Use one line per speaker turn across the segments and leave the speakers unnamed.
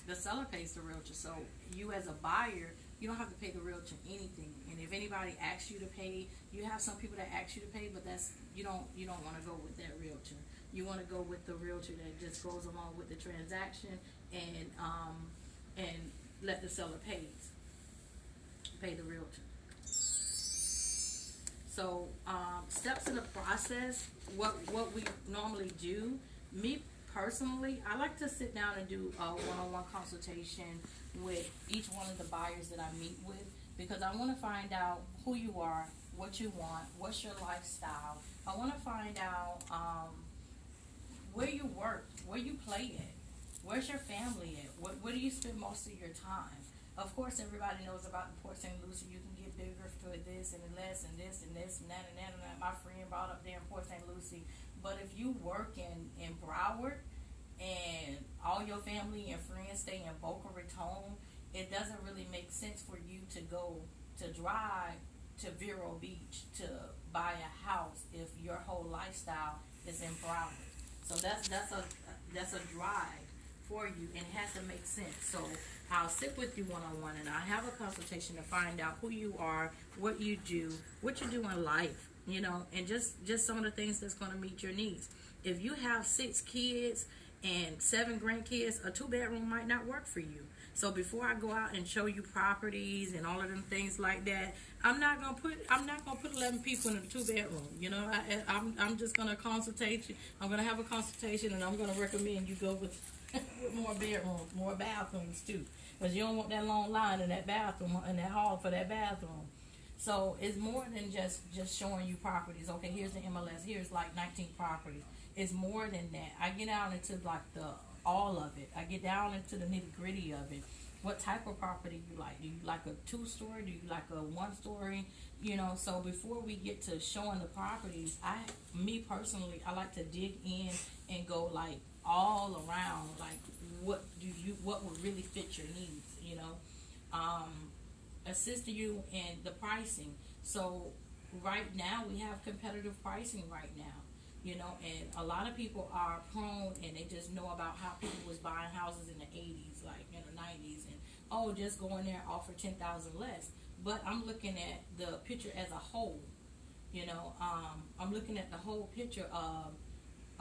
the seller pays the realtor. So you as a buyer, you don't have to pay the realtor anything. And if anybody asks you to pay, you have some people that ask you to pay, but that's you don't want to go with that realtor. You want to go with the realtor that just goes along with the transaction and let the seller pay the realtor. So steps in the process, what we normally do. Me personally, I like to sit down and do a one-on-one consultation with each one of the buyers that I meet with, because I want to find out who you are, what you want, what's your lifestyle. I want to find out where you work, where you play at, where's your family at, where do you spend most of your time. Of course, everybody knows about the Port St. Lucie. You can get bigger for this and less and this and this and that and that and that. My friend brought up there in Port St. Lucie. But if you work in Broward and all your family and friends stay in Boca Raton, it doesn't really make sense for you to go to drive to Vero Beach to buy a house if your whole lifestyle is in Broward. So that's a drive for you, and it has to make sense. So I'll sit with you one-on-one, and I'll have a consultation to find out who you are, what you do in life, and just some of the things that's going to meet your needs. If you have 6 kids and 7 grandkids, a 2-bedroom might not work for you. So before I go out and show you properties and all of them things like that, I'm not gonna put 11 people in a 2-bedroom. I'm just gonna consultate you. I'm gonna have a consultation, and I'm gonna recommend you go with with more bedrooms, more bathrooms too, because you don't want that long line in that bathroom, in that hall for that bathroom. So it's more than just showing you properties. Okay, here's the MLS. Here's like 19 properties. It's more than that. I get out into like all of it. I get down into the nitty gritty of it. What type of property you like? Do you like a 2-story? Do you like a 1-story? So before we get to showing the properties, me personally, I like to dig in and go like all around, like what would really fit your needs, assist you in the pricing. So right now we have competitive pricing right now, and a lot of people are prone, and they just know about how people was buying houses in the 80s, like in the 90s, and just go in there and offer 10,000 less. But I'm looking at the picture as a whole. I'm looking at the whole picture of,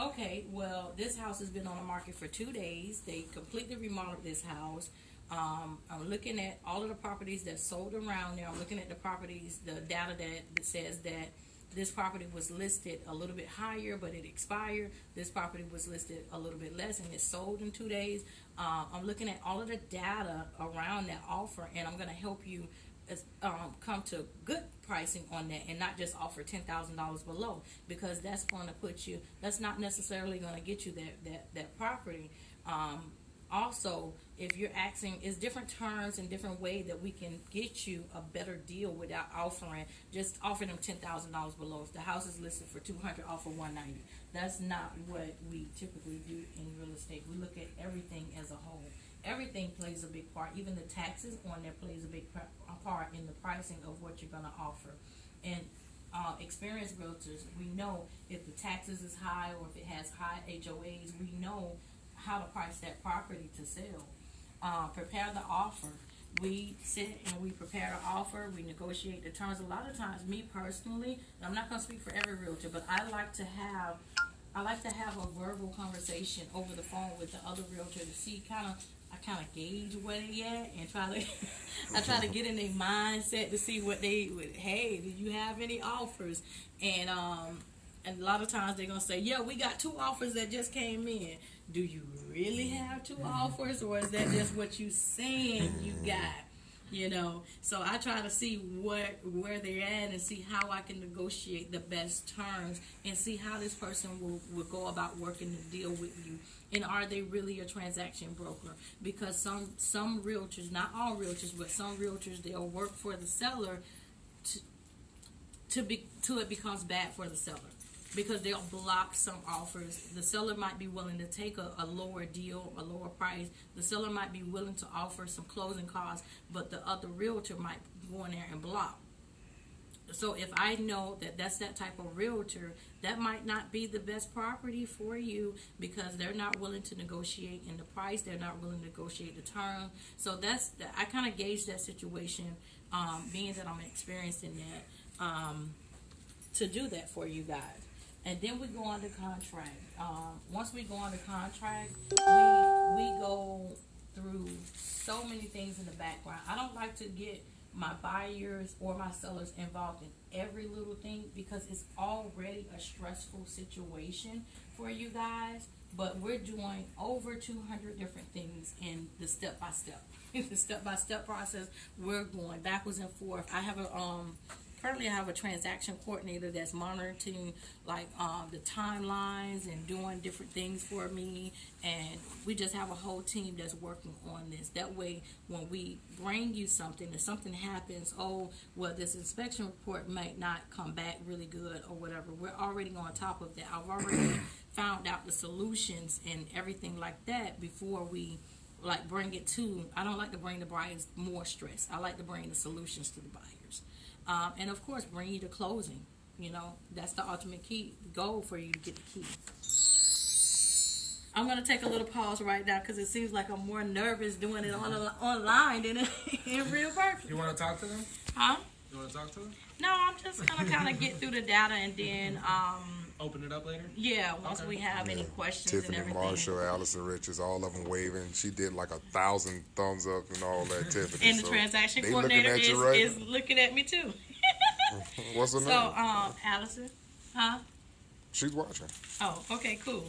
okay, well, this house has been on the market for 2 days. They completely remodeled this house. I'm looking at all of the properties that sold around there. I'm looking at the properties, the data that says that this property was listed a little bit higher, but it expired. This property was listed a little bit less, and it sold in 2 days. I'm looking at all of the data around that offer, and I'm going to help you come to good pricing on that, and not just offer $10,000 below, because that's going to put you. That's not necessarily going to get you that property. Also, if you're asking, it's different terms and different ways that we can get you a better deal without just offering them $10,000 below. If the house is listed for $200, offer $190. That's not what we typically do in real estate. We look at everything as a whole. Everything plays a big part. Even the taxes on there plays a big part in the pricing of what you're going to offer. And experienced realtors, we know if the taxes is high or if it has high HOAs, we know how to price that property to sell. Prepare the offer. We sit and we prepare the offer. We negotiate the terms. A lot of times, me personally, and I'm not going to speak for every realtor, but I like to have a verbal conversation over the phone with the other realtor to see I kind of gauge where they at, and I try to get in their mindset to see what hey, do you have any offers? And a lot of times they're gonna say, yeah, we got 2 offers that just came in. Do you really have 2 offers, or is that just what you saying you got? So I try to see where they're at and see how I can negotiate the best terms, and see how this person will go about working the deal with you. And are they really a transaction broker? Because some realtors, not all realtors, but some realtors, they'll work for the seller till it becomes bad for the seller, because they'll block some offers. The seller might be willing to take a lower deal, a lower price. The seller might be willing to offer some closing costs, but the other realtor might go in there and block. So if I know that that's that type of realtor, that might not be the best property for you because they're not willing to negotiate in the price. They're not willing to negotiate the term. So I kind of gauge that situation, being that I'm experienced in that, to do that for you guys. And then we go on to contract. Once we go on to contract, we go through so many things in the background. I don't like to get my buyers or my sellers involved in every little thing because it's already a stressful situation for you guys. But we're doing over 200 different things in the step by step. In the step by step process, we're going backwards and forth. Currently I have a transaction coordinator that's monitoring the timelines and doing different things for me, and we just have a whole team that's working on this. That way when we bring you something, if something happens, this inspection report might not come back really good or whatever, we're already on top of that. I've already found out the solutions and everything like that before we bring it to. I don't like to bring the buyers more stress. I like to bring the solutions to the buyers. And of course, bring you to closing. That's the ultimate key goal for you to get the key. I'm going to take a little pause right now because it seems like I'm more nervous doing it online than in real person.
You want to talk to them?
Huh?
You want to talk to them?
No, I'm just going to kind of get through the data and then
open it up later?
Yeah, once we have any questions
Tiffany
and everything.
Marshall, Allison Richards, all of them waving. She did 1,000 thumbs up and all that, Tiffany.
And the transaction coordinator is looking at me too.
What's her name?
So, Allison, huh?
She's watching.
Oh, okay, cool.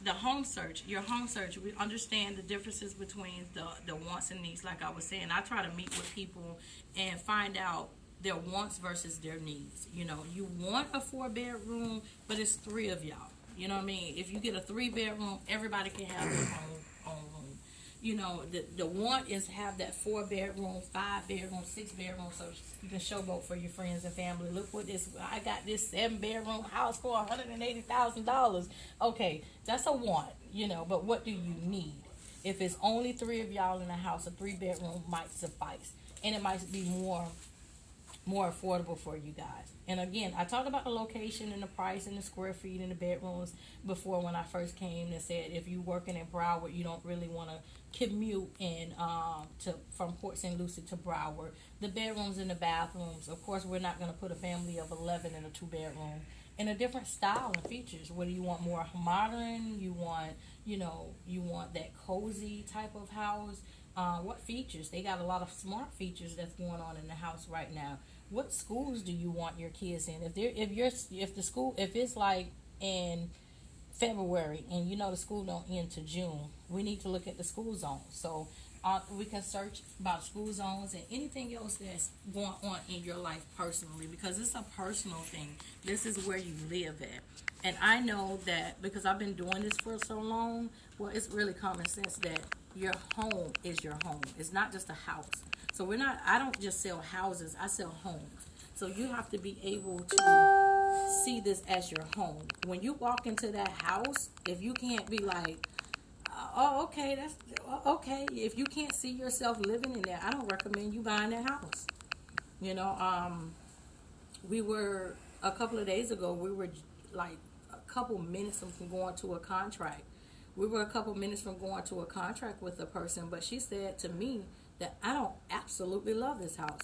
The home search, your home search, we understand the differences between the wants and needs. Like I was saying, I try to meet with people and find out their wants versus their needs. You want a 4-bedroom, but it's 3 of y'all. You know what I mean? If you get a 3-bedroom, everybody can have their own room. The want is have that 4-bedroom, 5-bedroom, 6-bedroom, so you can showboat for your friends and family. Look what I got this 7-bedroom house for $180,000. Okay, that's a want, but what do you need? If it's only 3 of y'all in a house, a 3-bedroom might suffice. And it might be more affordable for you guys. And again, I talked about the location and the price and the square feet and the bedrooms before when I first came and said if you're working in Broward, you don't really want to commute from Port St. Lucie to Broward. The bedrooms and the bathrooms, of course, we're not going to put a family of 11 in a 2-bedroom. And a different style and features. Whether you want more modern, you want that cozy type of house. What features? They got a lot of smart features that's going on in the house right now. What schools do you want your kids in? If it's like in February and the school don't end to June, we need to look at the school zones. So we can search about school zones and anything else that's going on in your life personally, because it's a personal thing. This is where you live at. And I know that because I've been doing this for so long, it's really common sense that your home is your home. It's not just a house. So I don't just sell houses, I sell homes. So you have to be able to see this as your home. When you walk into that house, if you can't be like, okay, that's okay. If you can't see yourself living in there, I don't recommend you buying that house. We were, a couple of days ago, we were like a couple minutes from going to a contract. We were a couple minutes from going to a contract with a person, but she said to me that I don't absolutely love this house.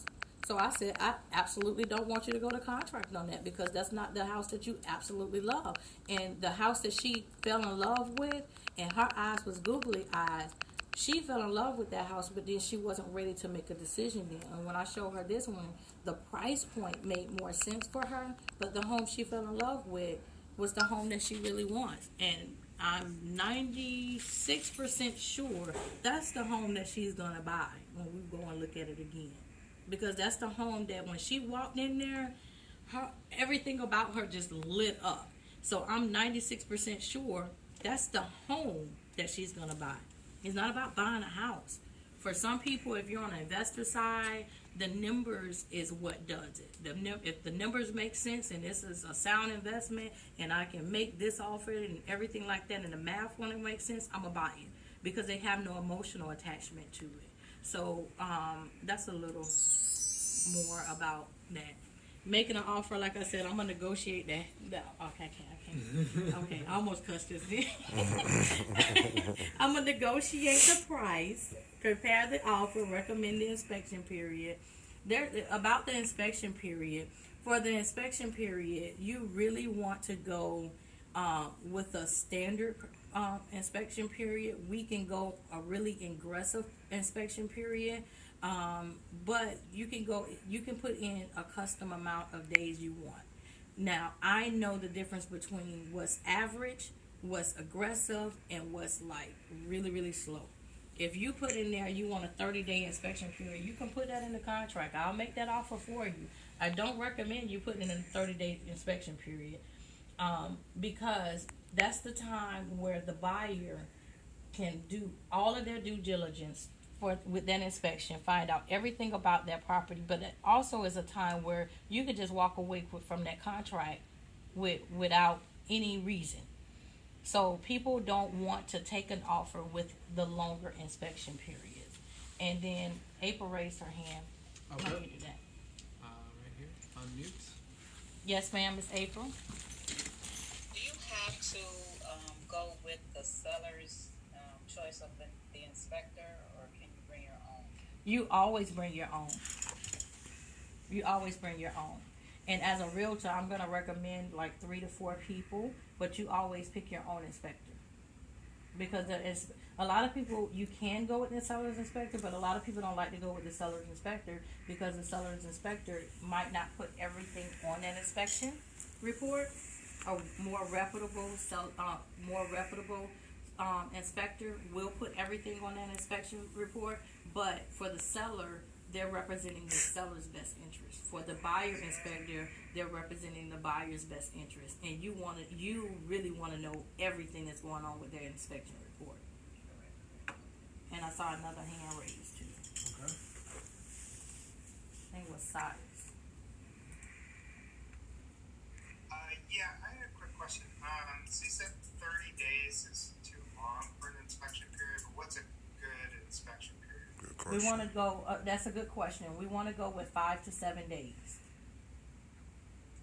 So I said, I absolutely don't want you to go to contract on that because that's not the house that you absolutely love. And the house that she fell in love with, and her eyes was googly eyes, she fell in love with that house, but then she wasn't ready to make a decision then. And when I showed her this one, the price point made more sense for her, but the home she fell in love with was the home that she really wants. And I'm 96% sure that's the home that she's going to buy when we go and look at it again. Because that's the home that when she walked in there, everything about her just lit up. So I'm 96% sure that's the home that she's going to buy. It's not about buying a house. For some people, if you're on the investor side, the numbers is what does it. If the numbers make sense and this is a sound investment and I can make this offer and everything like that and the math when it makes sense, I'm going to buy it because they have no emotional attachment to it. So that's a little more about that. making an offer, like I said, I'm gonna negotiate that. Okay, I can't. Okay, I almost cussed this. I'm gonna negotiate the price, prepare the offer, recommend the inspection period. There about the inspection period. For the inspection period, you really want to go with a standard inspection period. We can go a really aggressive inspection period. But you can put in a custom amount of days you want. Now, I know the difference between what's average, what's aggressive, and what's like really, really slow. If you put in there you want a 30-day inspection period, you can put that in the contract. I'll make that offer for you. I don't recommend you putting in a 30-day inspection period because that's the time where the buyer can do all of their due diligence with that inspection, find out everything about that property, but it also is a time where you could just walk away from that contract without any reason. So people don't want to take an offer with the longer inspection periods. And then April raised her hand.
Okay.
How do you do that?
Right here, unmute.
Yes, ma'am, Miss April.
Do you have to go with the seller's choice of the inspector, or can you bring your own?
You always bring your own. You always bring your own. And as a realtor, I'm going to recommend like 3 to 4 people, but you always pick your own inspector. Because there is a lot of people, you can go with the seller's inspector, but a lot of people don't like to go with the seller's inspector because the seller's inspector might not put everything on that inspection report. A more reputable inspector will put everything on that inspection report, but for the seller, they're representing the seller's best interest. For the buyer inspector, they're representing the buyer's best interest, and you really want to know everything that's going on with their inspection report. And I saw another hand raised too.
Okay.
I think it was Cyrus.
Yeah, I had a quick question. So you said 30 days is too long for an inspection period, but what's a good inspection period?
Good
We
question.
want to go. That's a good question. We want to go with 5 to 7 days,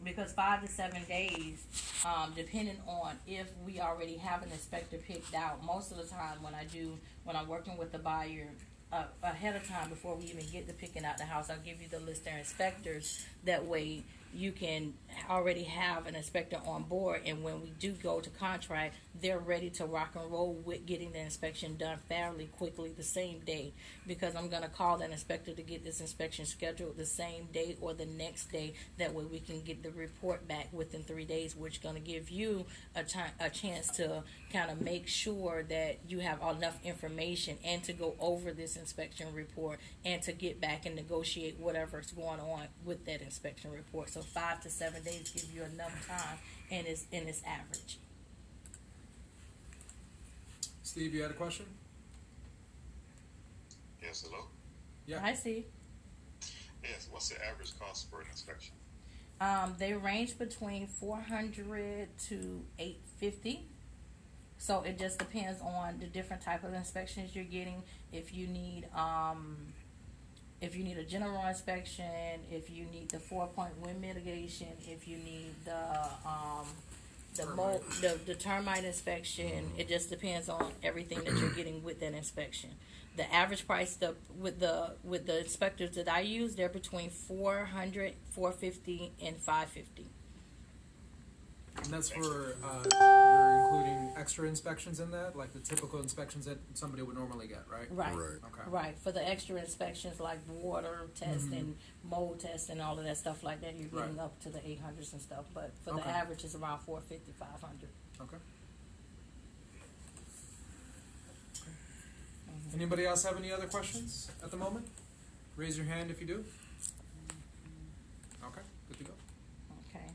because 5 to 7 days, depending on if we already have an inspector picked out. Most of the time, when I'm working with the buyer ahead of time before we even get to picking out the house, I'll give you the list of inspectors. That way, you can already have an inspector on board, and when we do go to contract, they're ready to rock and roll with getting the inspection done fairly quickly the same day, because I'm going to call that inspector to get this inspection scheduled the same day or the next day. That way we can get the report back within 3 days, which is going to give you a chance to kind of make sure that you have enough information and to go over this inspection report and to get back and negotiate whatever's going on with that inspection report. So 5 to 7 days give you enough time, and it's average.
Steve, you had a question?
Yes, hello?
Yeah.
I see.
Yes, what's the average cost for an inspection?
They range between $400 to $850. So it just depends on the different type of inspections you're getting. If you need a general inspection, if you need the 4-point wind mitigation, if you need the termite inspection, it just depends on everything that you're getting with that inspection. The average price with the inspectors that I use, they're between $400, $450, and $550.
And that's for, you're including extra inspections in that, like the typical inspections that somebody would normally get, right?
Right.
Right.
Okay.
Right. For the extra inspections like water test and mold test and all of that stuff like that, you're getting
Right.
up to the 800s and stuff. But for
Okay.
the average, it's around 450, 500.
Okay. Anybody else have any other questions at the moment? Raise your hand if you do. Okay, good to go.
Okay.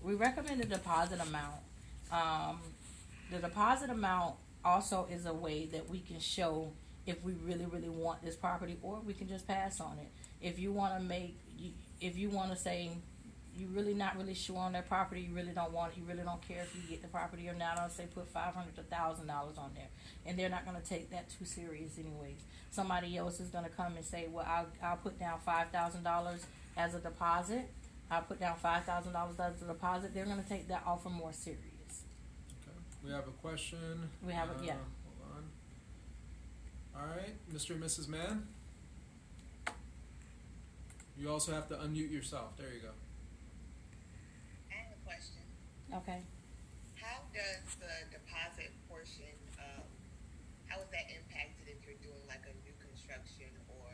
We recommend a deposit amount. The deposit amount also is a way that we can show if we really, really want this property, or we can just pass on it. If you want to say you're really not really sure on that property, you really don't want it, you really don't care if you get the property or not, I'll say put $500 to $1,000 on there, and they're not going to take that too serious anyways. Somebody else is going to come and say, well, I'll put down $5,000. as a deposit. I put down $5,000 as a deposit. They're going to take that offer more serious.
Okay. We have a question.
We have yeah.
Hold on. All right, Mr. and Mrs. Mann. You also have to unmute yourself. There you go.
I have a question.
Okay.
How does the deposit portion, how is that impacted if you're doing like a new construction or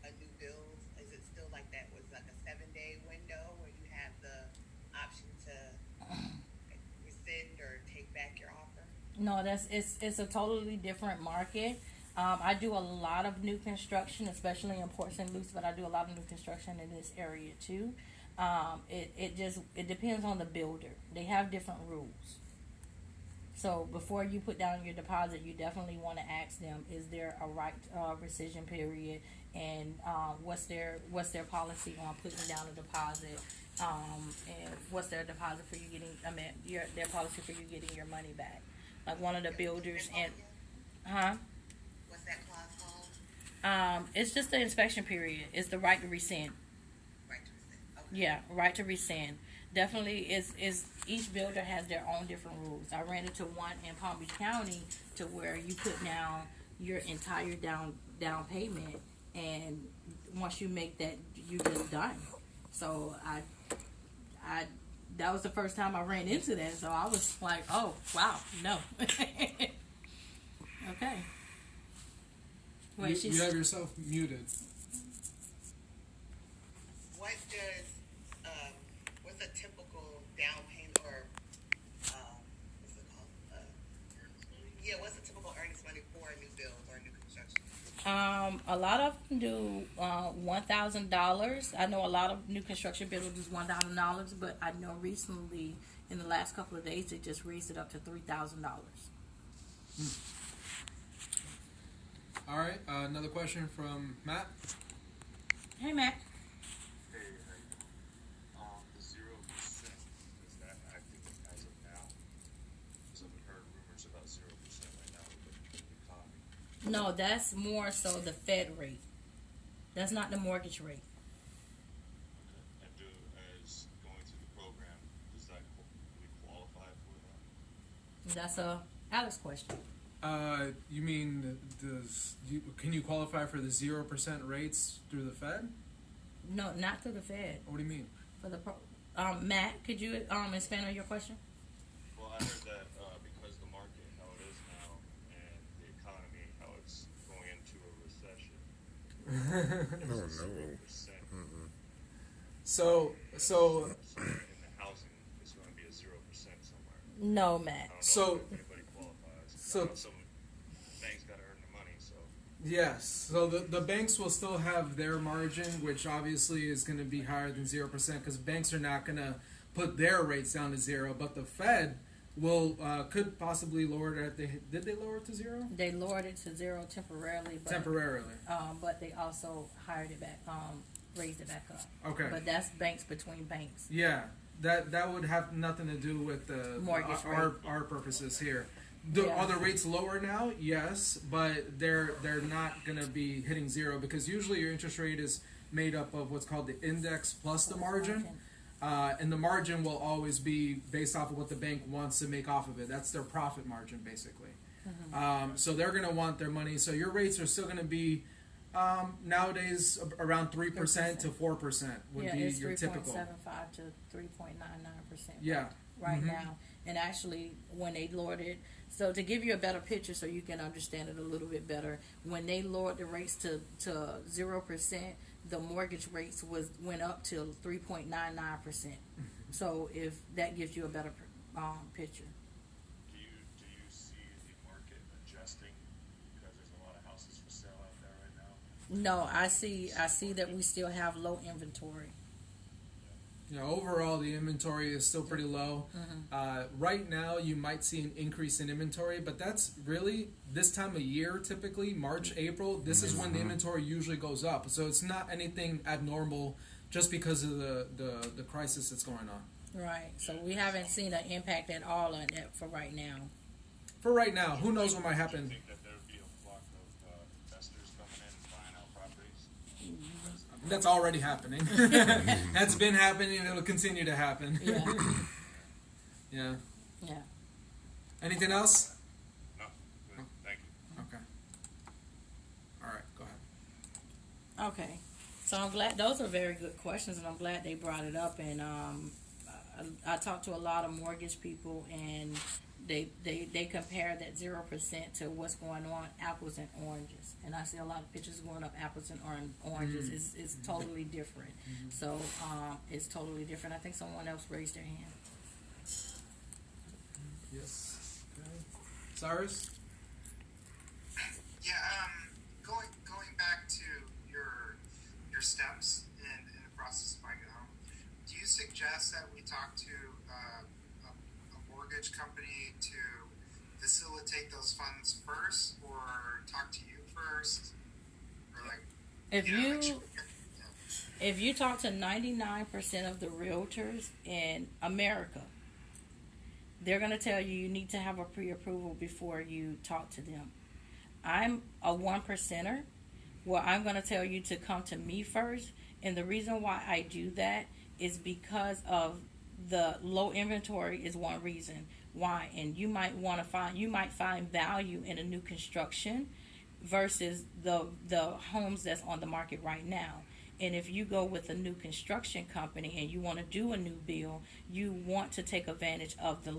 a new build? Is it still like that was like a 7-day window where you have the option to rescind or take back your offer?
No, it's a totally different market. I do a lot of new construction, especially in Port St. Lucie, but I do a lot of new construction in this area too. It depends on the builder. They have different rules. So before you put down your deposit, you definitely want to ask them: is there a right rescission period, and what's their policy on putting down a deposit, and what's their deposit for you getting? Their policy for you getting your money back. Like one of the builders and,
What's that clause called?
It's just the inspection period. It's the right to rescind.
Right to rescind. Okay.
Yeah, right to rescind. Definitely is each builder has their own different rules. I ran into one in Palm Beach County to where you put down your entire down payment, and once you make that, you're just done. So I that was the first time I ran into that. So I was like, oh wow, no. Okay. Wait,
You have yourself muted.
What does what's a typical down payment or what's it called? What's a typical earnest money for a new build or a new construction?
A lot of them do $1,000. I know a lot of new construction builders do $1,000, but I know recently, in the last couple of days, they just raised it up to $3,000.
All right, another question from Matt.
Hey, Matt.
Hey, the 0%, is that active as of now? Because I've heard rumors about 0% right now with the economy.
No, that's more so the Fed rate. That's not the mortgage rate.
Okay. And as going through the program, does that we qualify for that?
That's a Alex question.
You mean can you qualify for the 0% rates through the Fed?
No, not through the Fed.
What do you mean?
For the Matt, could you expand on your question?
Well, I heard that because the market, how it is now, and the economy, how it's going into a recession.
Oh,
It's
no.
0%.
So
In the housing, it's going to be a 0% somewhere.
No,
I
Matt.
don't know
So-
if anybody qualifies.
so-
I know some banks got to earn their money, so.
yes, so the banks will still have their margin, which obviously is going to be higher than 0% because banks are not going to put their rates down to 0, but the Fed will could possibly lower it. Did they lower it to 0?
They lowered it to 0 temporarily, but
Temporarily.
but they also hired it back, raised it back up.
Okay.
But that's banks between banks.
Yeah, that would have nothing to do with the
Mortgage
our purposes here.
Yeah.
Are the rates lower now? Yes, but they're not going to be hitting 0 because usually your interest rate is made up of what's called the index plus the margin. And the margin will always be based off of what the bank wants to make off of it. That's their profit margin, basically. So they're going to want their money. So your rates are still going to be nowadays around 3% to 4% would be
it's
your typical.
3.75 to 3.99%.
Yeah.
Right now, and actually, when they lowered it, so to give you a better picture, so you can understand it a little bit better, when they lowered the rates to 0%, the mortgage rates went up to 3.99%. So if that gives you a better picture.
Do you see the market adjusting because there's a lot of houses for sale out there right now?
No, I see that we still have low inventory.
Yeah, overall, the inventory is still pretty low. Right now, you might see an increase in inventory, but that's really this time of year, typically, March, April, this is when the inventory usually goes up. So it's not anything abnormal just because of the crisis that's going on.
Right. So we haven't seen an impact at all on that for right now.
For right now, who knows what might
Do you
happen?
think that there would be a flock of investors coming in and buying out properties? Because
That's already happening. That's been happening, and it'll continue to happen.
Yeah.
Yeah.
Yeah.
Anything else?
No, good. Thank you.
Okay. All right, go ahead.
Okay. So I'm glad those are very good questions, and I'm glad they brought it up. And I talked to a lot of mortgage people, and they compare that 0% to what's going on, apples and oranges. And I see a lot of pictures going up, apples and oranges. It's totally different. So it's totally different. I think someone else raised their hand.
Yes. Okay. Cyrus?
Yeah, going back to your steps in the process of buying a home, do you suggest that we talk to a mortgage company to facilitate those funds first, or talk to you first, or like
If
know,
you
like, should we
if you talk to 99% of the realtors in America, they're going to tell you need to have a pre-approval before you talk to them. I'm a 1%er. Well, I'm going to tell you to come to me first. And the reason why I do that is because of the low inventory is one reason why. And you might find value in a new construction versus the homes that's on the market right now. And if you go with a new construction company and you want to do a new build, you want to take advantage of the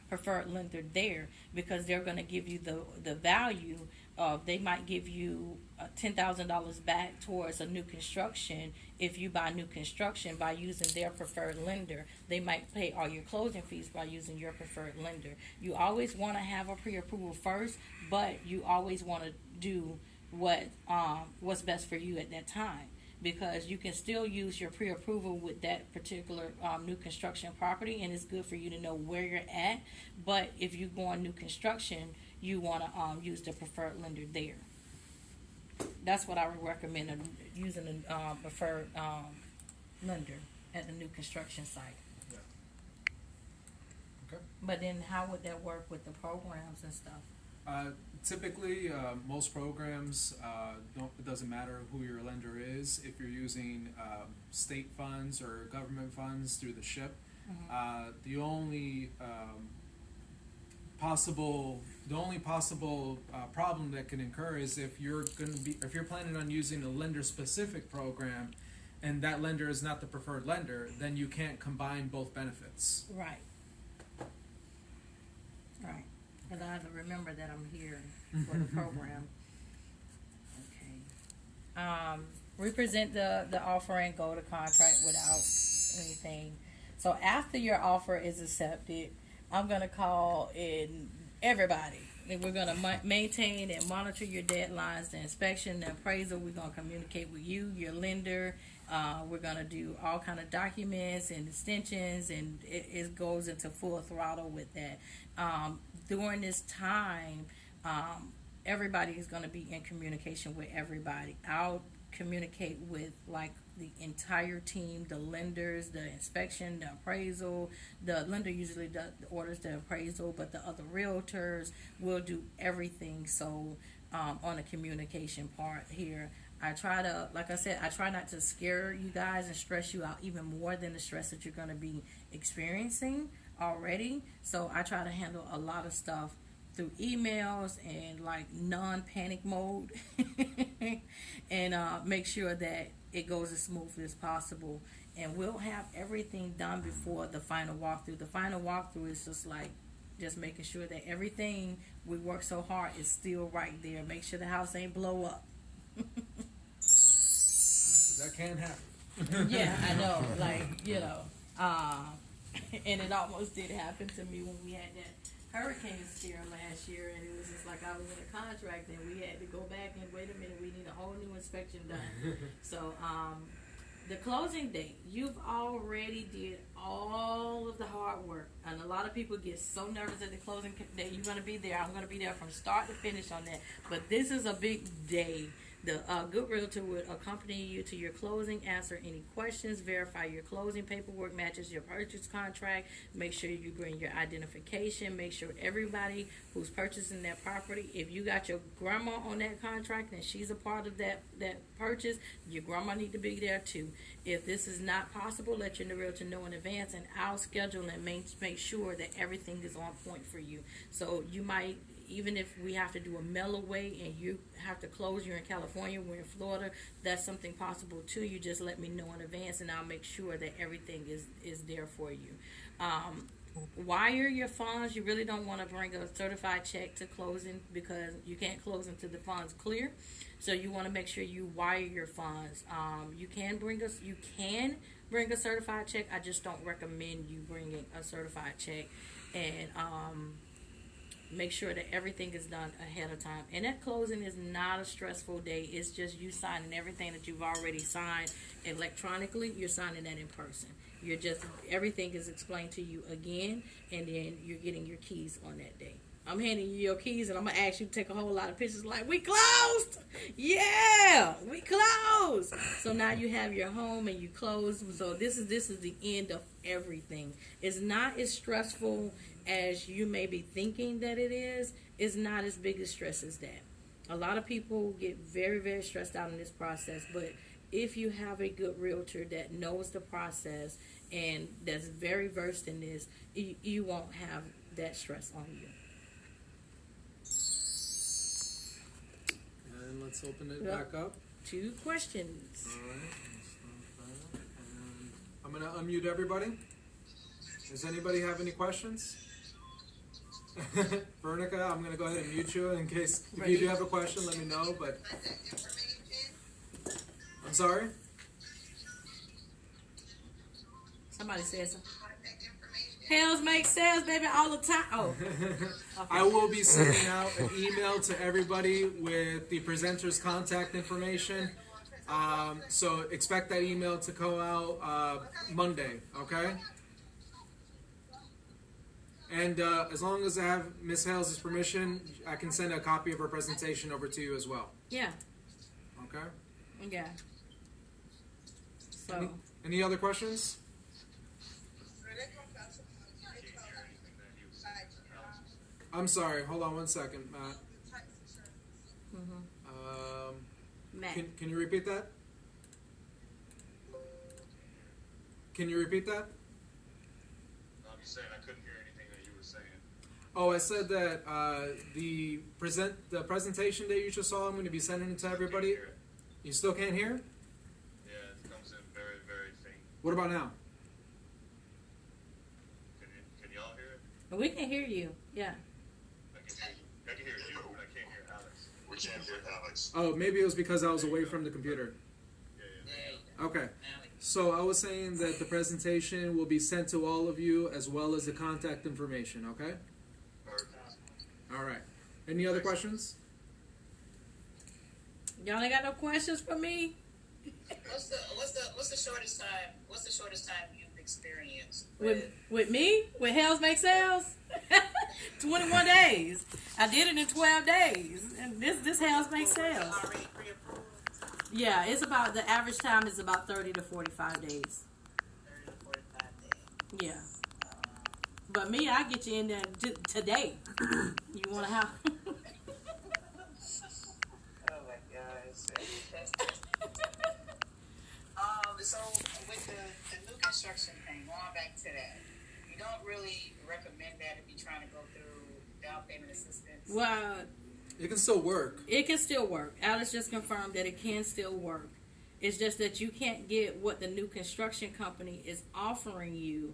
preferred lender there, because they're going to give you the value of, they might give you $10,000 back towards a new construction if you buy new construction by using their preferred lender. They might pay all your closing fees by using your preferred lender. You always want to have a pre-approval first, but you always want to do what's best for you at that time, because you can still use your pre-approval with that particular new construction property, and it's good for you to know where you're at. But if you go on new construction, you want to use the preferred lender there. That's what I would recommend, using a preferred lender at the new construction site.
Yeah. Okay.
But then how would that work with the programs and stuff?
Typically, most programs, it doesn't matter who your lender is. If you're using state funds or government funds through the SHIP, the only possible problem that can occur is if you're planning on using a lender specific program, and that lender is not the preferred lender, then you can't combine both benefits.
Right. Right. Because I have to remember that I'm here for the program. Okay. We present the offer and go to contract without anything. So after your offer is accepted, I'm going to call in everybody. And we're going to maintain and monitor your deadlines, the inspection, the appraisal. We're going to communicate with you, your lender. We're going to do all kind of documents and extensions, and it goes into full throttle with that. During this time, everybody is going to be in communication with everybody. I'll communicate with like the entire team, the lenders, the inspection, the appraisal. The lender usually orders the appraisal, but the other realtors will do everything. So on the communication part here, I try to, like I said, I try not to scare you guys and stress you out even more than the stress that you're going to be experiencing already. So I try to handle a lot of stuff through emails and like non-panic mode and make sure that it goes as smoothly as possible. And we'll have everything done before the final walkthrough. The final walkthrough is just making sure that everything we work so hard is still right there. Make sure the house ain't blow up.
That can happen.
Yeah, I know. And it almost did happen to me when we had that hurricane scare last year, and it was just like I was in a contract and we had to go back and wait a minute, we need a whole new inspection done. So the closing date, you've already did all of the hard work, and a lot of people get so nervous at the closing that you're going to be there. I'm going to be there from start to finish on that, but this is a big day The good realtor would accompany you to your closing, answer any questions, verify your closing paperwork matches your purchase contract, make sure you bring your identification, make sure everybody who's purchasing that property, if you got your grandma on that contract and she's a part of that purchase, your grandma need to be there too. If this is not possible, let your realtor know in advance, and I'll schedule and make sure that everything is on point for you. So you might, even if we have to do a mail away and you have to close, you're in California, we're in Florida, that's something possible too. You just let me know in advance and I'll make sure that everything is there for you. Wire your funds. You really don't want to bring a certified check to closing because you can't close until the funds clear. So you want to make sure you wire your funds. You can bring a certified check. I just don't recommend you bringing a certified check, and make sure that everything is done ahead of time. And that closing is not a stressful day. It's just you signing everything that you've already signed electronically. You're signing that in person. Everything is explained to you again, and then you're getting your keys on that day. I'm handing you your keys, and I'm going to ask you to take a whole lot of pictures like, we closed! Yeah! We closed! So now you have your home, and you close. So this is the end of everything. It's not as stressful as you may be thinking that it is. It's not as big a stress as that. A lot of people get very, very stressed out in this process, but if you have a good realtor that knows the process and that's very versed in this, you won't have that stress on you.
And let's open it back up.
2 questions.
All right. And I'm going to unmute everybody. Does anybody have any questions? Veronica, I'm going to go ahead and mute you in case if you do have a question, let me know. But I'm sorry?
Somebody says something. Hells make sales, baby, all the time. Oh. Okay.
I will be sending out an email to everybody with the presenter's contact information. So expect that email to go out Monday, okay? And as long as I have Ms. Hales' permission, I can send a copy of her presentation over to you as well.
Yeah.
Okay?
Yeah. So.
Any other questions? I'm sorry. Hold on one second, Matt.
Matt.
Can you repeat that? Can you repeat that?
I'm just saying I couldn't hear anything that you were saying.
Oh, I said that the presentation that you just saw, I'm going to be sending it to everybody. You still can't hear?
Yeah, it comes in very, very faint.
What about now?
Can y'all hear it?
We can hear you. Yeah.
I can hear you, but I can't hear Alex. We can't hear Alex.
Oh, maybe it was because I was away from the computer.
Yeah.
Okay. So I was saying that the presentation will be sent to all of you as well as the contact information, okay?
Perfect.
All right. Any other questions?
Y'all ain't got no questions for me?
What's the shortest time? What's the shortest time you've experienced
With me? With Hells Make Sales? 21 days. I did it in 12 days. And this Hells Make Sales.
already pre-approved?
Yeah, it's about, the average time is about 30 to 45 days.
30 to 45 days.
Yeah. But me, I get you in there today. You want to have...
Oh my gosh. So with the new construction thing, going back to that, you don't really recommend that if you're trying to go through down payment assistance?
Well,
It can still work.
it can still work. Alice just confirmed that it can still work. It's just that you can't get what the new construction company is offering you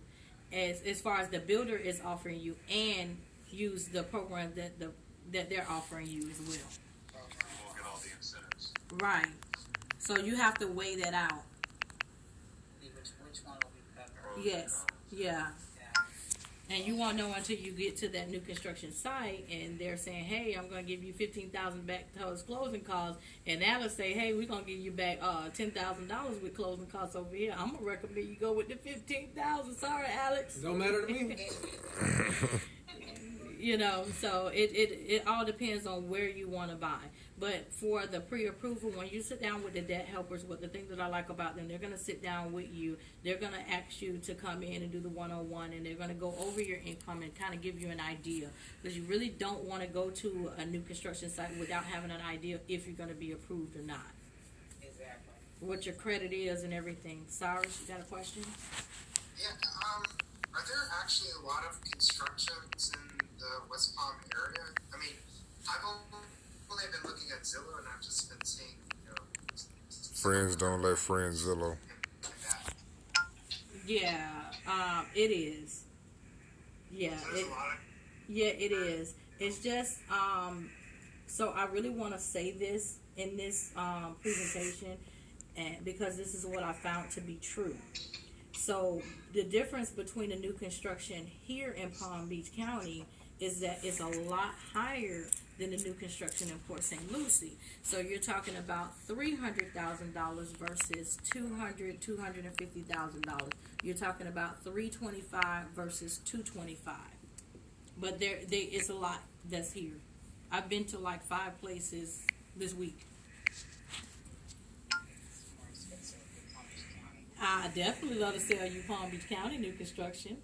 as far as the builder is offering you, and use the program that they're offering you as well.
You won't get all the incentives.
Right. So you have to weigh that out.
Which one will be better?
Yes. Yeah. And you won't know until you get to that new construction site and they're saying, hey, I'm going to give you $15,000 back towards closing costs. And Alice say, hey, we're going to give you back $10,000 with closing costs over here. I'm going to recommend you go with the $15,000. Sorry, Alex.
Don't matter to me.
You know, so it all depends on where you want to buy. But for the pre-approval, when you sit down with the debt helpers, what the thing that I like about them, they're going to sit down with you. They're going to ask you to come in and do the 101, and they're going to go over your income and kind of give you an idea. Because you really don't want to go to a new construction site without having an idea if you're going to be approved or not.
Exactly.
What your credit is and everything. Cyrus, you got a question?
Yeah, are there actually a lot of constructions in the West Palm area? I mean, I've only been looking at Zillow, and I've just been seeing,
Friends don't let friends Zillow.
Yeah, it is. Yeah,
So there's a lot of
yeah, it is. It's just, so I really want to say this in this presentation, and because this is what I found to be true. So the difference between the new construction here in Palm Beach County is that it's a lot higher than the new construction in Port St. Lucie. So you're talking about $300,000 versus $250,000. You're talking about $325 versus $225. But it's a lot that's here. I've been to like 5 places this week.
It's more expensive than Palm Beach County.
I definitely love to sell you Palm Beach County new construction.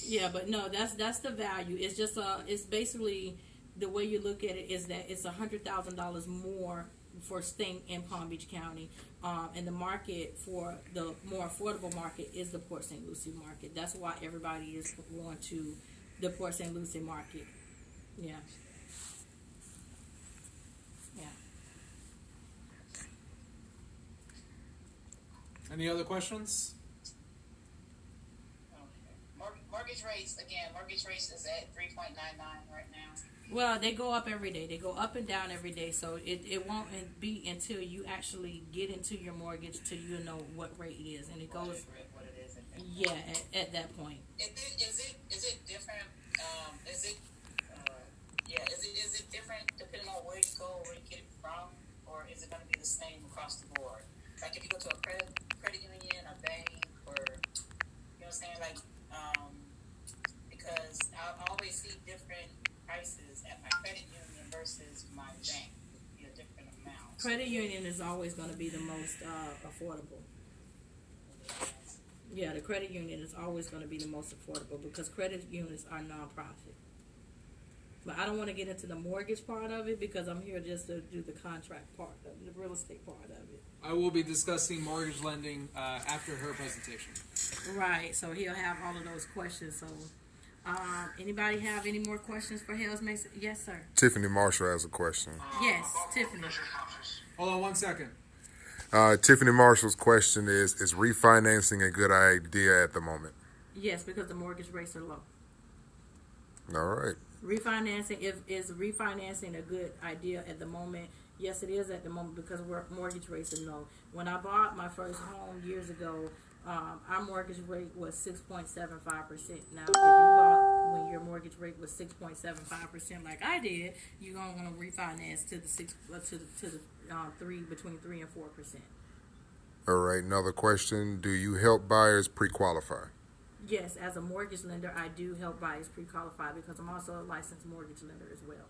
Yeah, but no, that's the value. It's just it's basically the way you look at it is that it's $100,000 more for staying in Palm Beach County, and the market for the more affordable market is the Port St. Lucie market. That's why everybody is going to the Port St. Lucie market. Yeah. Yeah.
Any other questions?
Mortgage rates, mortgage rates is at 3.99 right now.
Well, they go up every day. They go up and down every day. So it won't be until you actually get into your mortgage till you know what rate it is, and it goes.
What it is.
Yeah, at that point.
Is it different? Is it different depending on where you go, where you get it from, or is it going to be the same across the board? Like if you go to a credit union, a bank, or you know what I'm saying, like because I always see different prices at my credit union versus my bank. It'd be a different amount.
Credit union is always going to be the most affordable. Yeah, the credit union is always going to be the most affordable because credit unions are nonprofit. But I don't want to get into the mortgage part of it because I'm here just to do the contract part of it, the real estate part of it.
I will be discussing mortgage lending after her presentation.
Right, so he'll have all of those questions. So, anybody have any more questions for Hales Mason? Yes, sir.
Tiffany Marshall has a question.
Yes, Tiffany.
Hold on 1 second.
Tiffany Marshall's question is refinancing a good idea at the moment?
Yes, because the mortgage rates are low.
All right.
Refinancing, is refinancing a good idea at the moment? Yes, it is at the moment because mortgage rates are low. When I bought my first home years ago, our mortgage rate was 6.75%. Now, if you bought when your mortgage rate was 6.75%, like I did, you're gonna want to refinance to the between 3 and 4%.
All right. Another question: do you help buyers pre-qualify?
Yes, as a mortgage lender, I do help buyers pre-qualify because I'm also a licensed mortgage lender as well.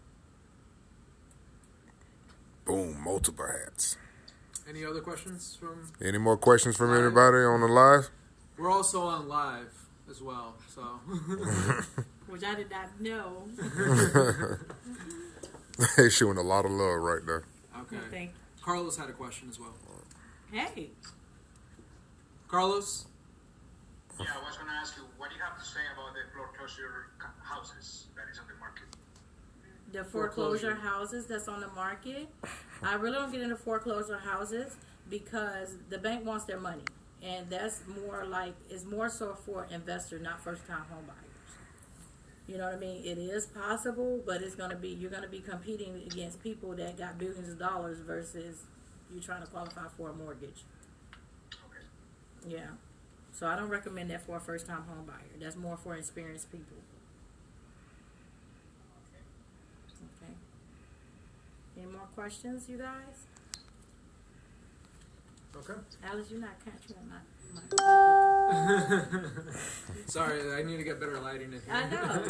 Boom, multiple hats.
Any other questions from?
Any more questions from anybody on the live?
We're also on live as well, so.
Which I did not know.
They showing a lot of love right there.
Okay.
Thank
Carlos had a question as well.
Hey.
Carlos?
Yeah, I was going to ask you, what do you have to say about the foreclosure houses that is on the market?
The foreclosure houses that's on the market. I really don't get into foreclosure houses because the bank wants their money. And that's more like, it's more so for investors, not first time home buyers. You know what I mean? It is possible, but it's going to be, you're going to be competing against people that got billions of dollars versus you trying to qualify for a mortgage.
Okay.
Yeah. So I don't recommend that for a first time home buyer. That's more for experienced people. Okay. Any more questions, you guys?
Okay.
Alice, you're not catching my
Sorry, I need to get better lighting in here.
I know.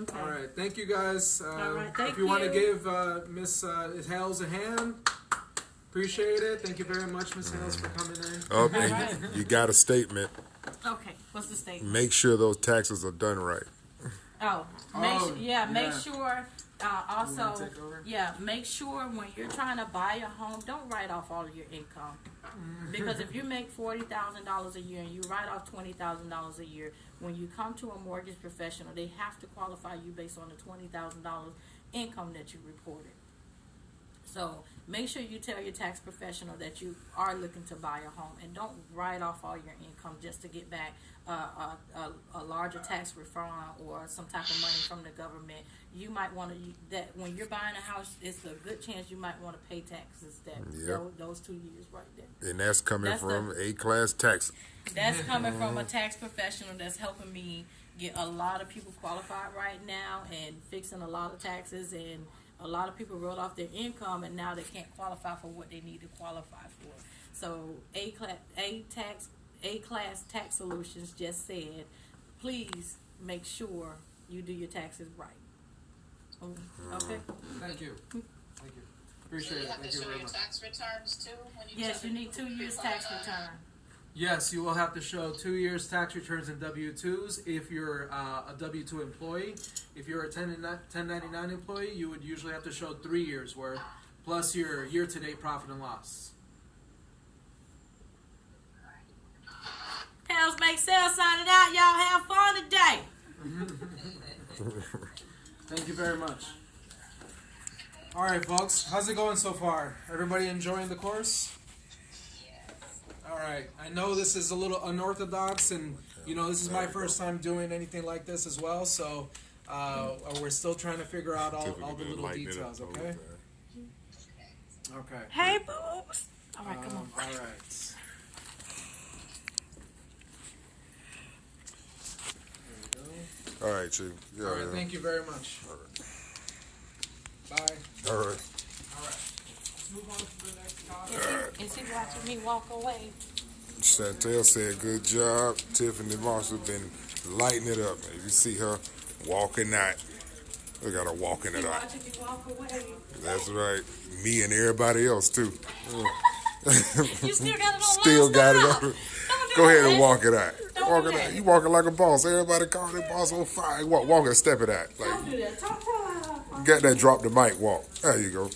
Okay.
All right, thank you guys.
All right, thank
if you want to
you.
give Miss Hales a hand, appreciate it. Thank you very much, Miss Hales, for coming in.
Oh, and you got a statement.
Okay, what's the statement?
Make sure those taxes are done right.
Oh, make sure. Also,
wanna take over?
make sure when you're trying to buy a home, don't write off all of your income. Because if you make $40,000 a year and you write off $20,000 a year, when you come to a mortgage professional, they have to qualify you based on the $20,000 income that you reported. So make sure you tell your tax professional that you are looking to buy a home, and don't write off all your income just to get back a larger tax refund or some type of money from the government. You might want to that when you're buying a house, it's a good chance you might want to pay taxes those 2 years right there.
And that's coming from A-class tax.
That's coming from a tax professional that's helping me get a lot of people qualified right now and fixing a lot of taxes, and a lot of people wrote off their income and now they can't qualify for what they need to qualify for. So A-class tax solutions just said, please make sure you do your taxes right. Okay.
Thank you.
So
Appreciate
you
it.
have
Thank
to
you
show
very
your
much.
tax returns too when you
Yes, you need 2 years tax return.
Yes, you will have to show 2 years tax returns and W-2s if you're a W-2 employee. If you're a 1099 employee, you would usually have to show 3 years worth, plus your year-to-date profit and loss.
Pals make sales signing out. Y'all have fun today.
Thank you very much. All right, folks. How's it going so far? Everybody enjoying the course? All right. I know this is a little unorthodox, and this is my first time doing anything like this as well. So we're still trying to figure out all the little details. Okay. Okay.
Hey, boobs. All right, come on.
All right.
All right, Chief. Yeah,
Oh,
All right. Thank you very much. Bye.
All right.
All right. Let's move on to the next topic.
Is he watching me walk away?
Chantel said, good job. Tiffany Marshall been lighting it up. You see her walking out. Look at her walking it out.
Watching me walk away.
That's right. Me and everybody else, too.
You still got it on.
Still got it on. Go ahead and walk it out.
Don't
Walk
do
it
that.
out. You walking like a boss. Everybody call their boss on fire. Walk it, step it out.
Don't do that. Don't tell her.
Got that drop the mic walk. There you go.